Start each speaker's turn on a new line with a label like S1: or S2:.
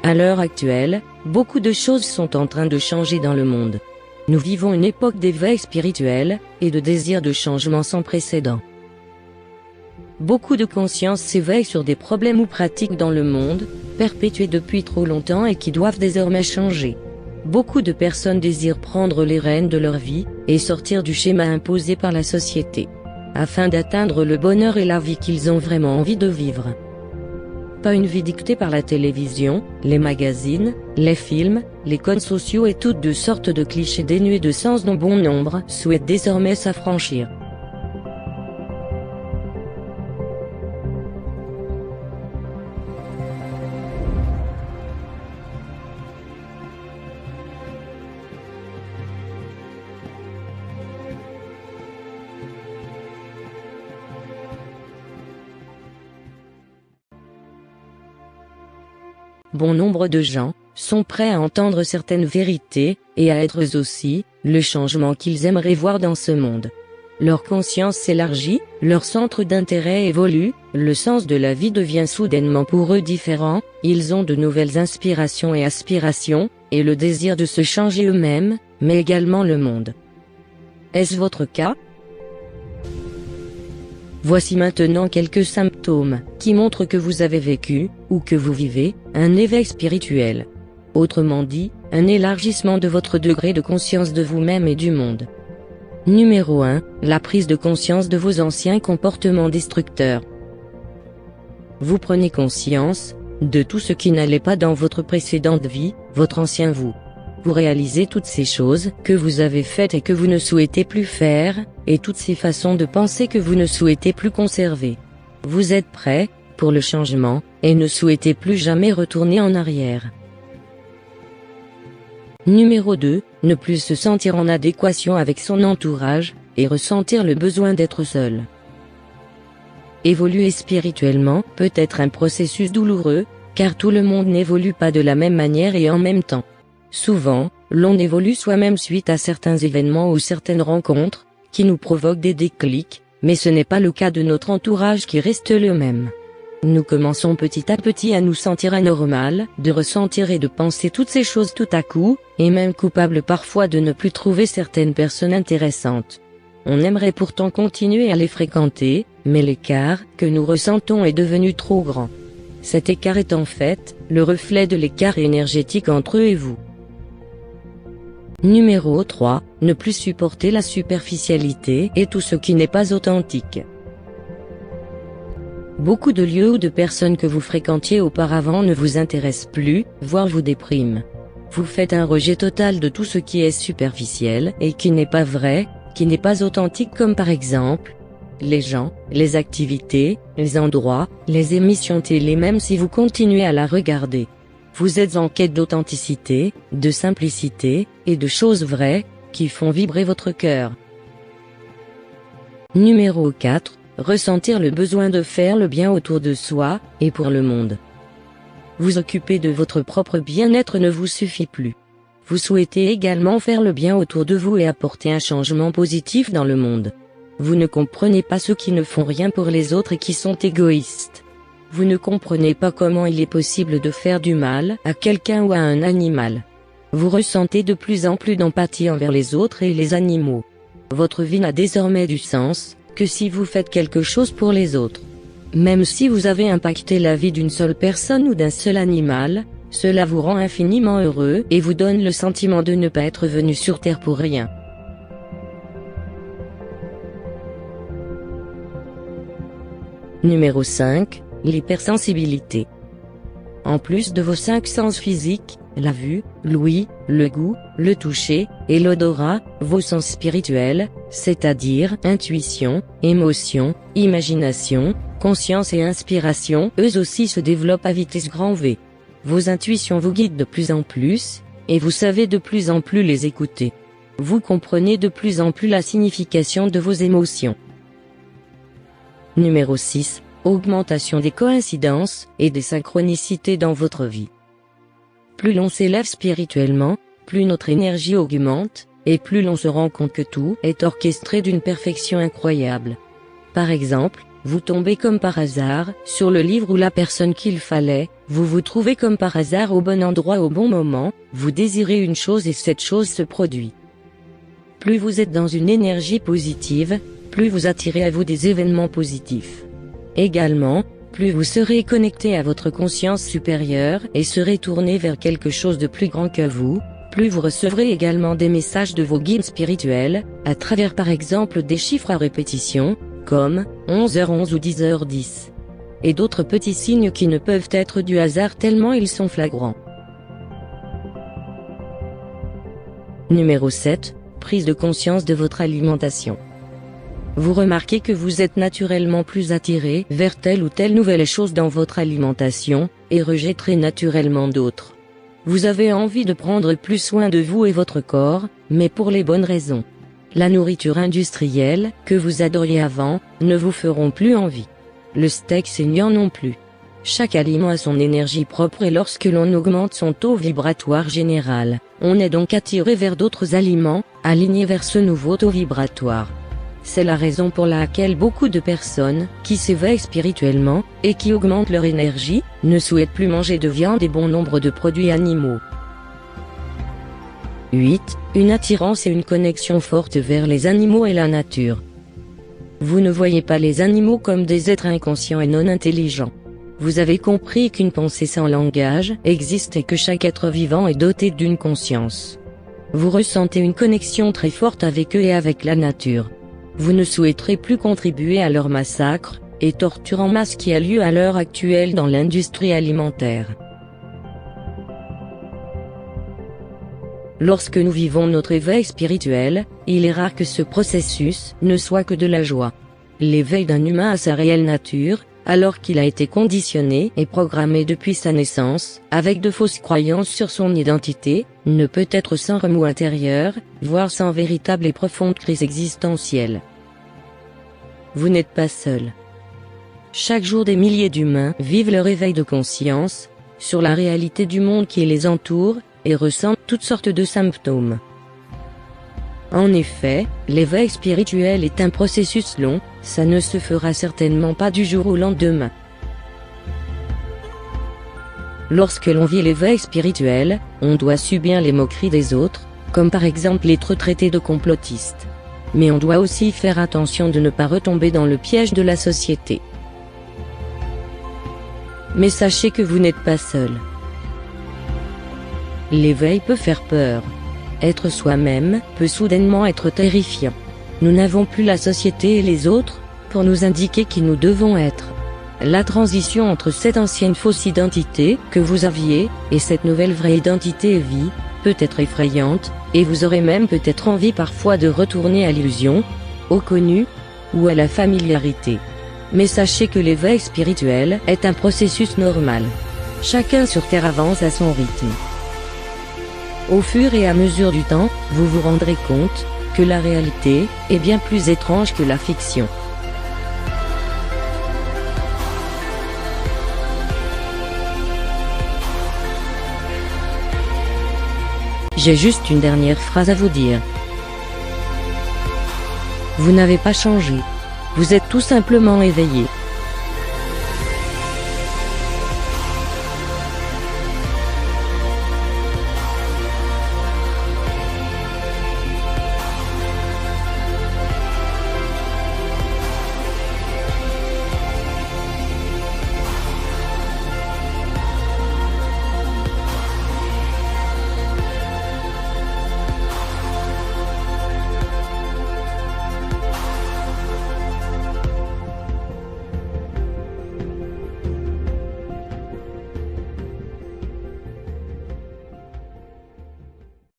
S1: À l'heure actuelle, beaucoup de choses sont en train de changer dans le monde. Nous vivons une époque d'éveil spirituel, et de désir de changement sans précédent. Beaucoup de consciences s'éveillent sur des problèmes ou pratiques dans le monde, perpétués depuis trop longtemps et qui doivent désormais changer. Beaucoup de personnes désirent prendre les rênes de leur vie, et sortir du schéma imposé par la société, afin d'atteindre le bonheur et la vie qu'ils ont vraiment envie de vivre. Pas une vie dictée par la télévision, les magazines, les films, les codes sociaux et toutes de sortes de clichés dénués de sens dont bon nombre souhaitent désormais s'affranchir. Bon nombre de gens sont prêts à entendre certaines vérités, et à être eux aussi le changement qu'ils aimeraient voir dans ce monde. Leur conscience s'élargit, leur centre d'intérêt évolue, le sens de la vie devient soudainement pour eux différent, ils ont de nouvelles inspirations et aspirations, et le désir de se changer eux-mêmes, mais également le monde. Est-ce votre cas ? Voici maintenant quelques symptômes qui montrent que vous avez vécu, ou que vous vivez, un éveil spirituel. Autrement dit, un élargissement de votre degré de conscience de vous-même et du monde. Numéro 1, la prise de conscience de vos anciens comportements destructeurs. Vous prenez conscience de tout ce qui n'allait pas dans votre précédente vie, votre ancien vous. Vous réalisez toutes ces choses que vous avez faites et que vous ne souhaitez plus faire, et toutes ces façons de penser que vous ne souhaitez plus conserver. Vous êtes prêt pour le changement, et ne souhaitez plus jamais retourner en arrière. Numéro 2, ne plus se sentir en adéquation avec son entourage, et ressentir le besoin d'être seul. Évoluer spirituellement peut être un processus douloureux, car tout le monde n'évolue pas de la même manière et en même temps. Souvent, l'on évolue soi-même suite à certains événements ou certaines rencontres, qui nous provoquent des déclics, mais ce n'est pas le cas de notre entourage qui reste le même. Nous commençons petit à petit à nous sentir anormal, de ressentir et de penser toutes ces choses tout à coup, et même coupables parfois de ne plus trouver certaines personnes intéressantes. On aimerait pourtant continuer à les fréquenter, mais l'écart que nous ressentons est devenu trop grand. Cet écart est en fait le reflet de l'écart énergétique entre eux et vous. Numéro 3, ne plus supporter la superficialité et tout ce qui n'est pas authentique. Beaucoup de lieux ou de personnes que vous fréquentiez auparavant ne vous intéressent plus, voire vous dépriment. Vous faites un rejet total de tout ce qui est superficiel et qui n'est pas vrai, qui n'est pas authentique, comme par exemple les gens, les activités, les endroits, les émissions télé, même si vous continuez à la regarder. Vous êtes en quête d'authenticité, de simplicité, et de choses vraies, qui font vibrer votre cœur. Numéro 4, ressentir le besoin de faire le bien autour de soi, et pour le monde. Vous occuper de votre propre bien-être ne vous suffit plus. Vous souhaitez également faire le bien autour de vous et apporter un changement positif dans le monde. Vous ne comprenez pas ceux qui ne font rien pour les autres et qui sont égoïstes. Vous ne comprenez pas comment il est possible de faire du mal à quelqu'un ou à un animal. Vous ressentez de plus en plus d'empathie envers les autres et les animaux. Votre vie n'a désormais du sens que si vous faites quelque chose pour les autres. Même si vous avez impacté la vie d'une seule personne ou d'un seul animal, cela vous rend infiniment heureux et vous donne le sentiment de ne pas être venu sur Terre pour rien. Numéro 5, l'hypersensibilité. En plus de vos 5 sens physiques, la vue, l'ouïe, le goût, le toucher, et l'odorat, vos sens spirituels, c'est-à-dire intuition, émotion, imagination, conscience et inspiration, eux aussi se développent à vitesse grand V. Vos intuitions vous guident de plus en plus, et vous savez de plus en plus les écouter. Vous comprenez de plus en plus la signification de vos émotions. Numéro 6, augmentation des coïncidences et des synchronicités dans votre vie. Plus l'on s'élève spirituellement, plus notre énergie augmente, et plus l'on se rend compte que tout est orchestré d'une perfection incroyable. Par exemple, vous tombez comme par hasard sur le livre ou la personne qu'il fallait, vous vous trouvez comme par hasard au bon endroit au bon moment, vous désirez une chose et cette chose se produit. Plus vous êtes dans une énergie positive, plus vous attirez à vous des événements positifs. Également, plus vous serez connecté à votre conscience supérieure et serez tourné vers quelque chose de plus grand que vous, plus vous recevrez également des messages de vos guides spirituels, à travers par exemple des chiffres à répétition, comme 11h11 ou 10h10. Et d'autres petits signes qui ne peuvent être du hasard tellement ils sont flagrants. Numéro 7. Prise de conscience de votre alimentation. Vous remarquez que vous êtes naturellement plus attiré vers telle ou telle nouvelle chose dans votre alimentation, et rejetterez naturellement d'autres. Vous avez envie de prendre plus soin de vous et votre corps, mais pour les bonnes raisons. La nourriture industrielle, que vous adoriez avant, ne vous feront plus envie. Le steak saignant non plus. Chaque aliment a son énergie propre et lorsque l'on augmente son taux vibratoire général, on est donc attiré vers d'autres aliments, alignés vers ce nouveau taux vibratoire. C'est la raison pour laquelle beaucoup de personnes, qui s'éveillent spirituellement, et qui augmentent leur énergie, ne souhaitent plus manger de viande et bon nombre de produits animaux. 8. Une attirance et une connexion forte vers les animaux et la nature. Vous ne voyez pas les animaux comme des êtres inconscients et non intelligents. Vous avez compris qu'une pensée sans langage existe et que chaque être vivant est doté d'une conscience. Vous ressentez une connexion très forte avec eux et avec la nature. Vous ne souhaiterez plus contribuer à leur massacre et torture en masse qui a lieu à l'heure actuelle dans l'industrie alimentaire. Lorsque nous vivons notre éveil spirituel, il est rare que ce processus ne soit que de la joie. L'éveil d'un humain à sa réelle nature, alors qu'il a été conditionné et programmé depuis sa naissance, avec de fausses croyances sur son identité, ne peut être sans remous intérieur, voire sans véritable et profonde crise existentielle. Vous n'êtes pas seul. Chaque jour des milliers d'humains vivent leur éveil de conscience, sur la réalité du monde qui les entoure, et ressentent toutes sortes de symptômes. En effet, l'éveil spirituel est un processus long, ça ne se fera certainement pas du jour au lendemain. Lorsque l'on vit l'éveil spirituel, on doit subir les moqueries des autres, comme par exemple être traité de complotiste. Mais on doit aussi faire attention de ne pas retomber dans le piège de la société. Mais sachez que vous n'êtes pas seul. L'éveil peut faire peur. Être soi-même peut soudainement être terrifiant. Nous n'avons plus la société et les autres pour nous indiquer qui nous devons être. La transition entre cette ancienne fausse identité que vous aviez et cette nouvelle vraie identité vie peut être effrayante, et vous aurez même peut-être envie parfois de retourner à l'illusion, au connu ou à la familiarité. Mais sachez que l'éveil spirituel est un processus normal. Chacun sur Terre avance à son rythme. Au fur et à mesure du temps, vous vous rendrez compte que la réalité est bien plus étrange que la fiction. J'ai juste une dernière phrase à vous dire. Vous n'avez pas changé. Vous êtes tout simplement éveillé.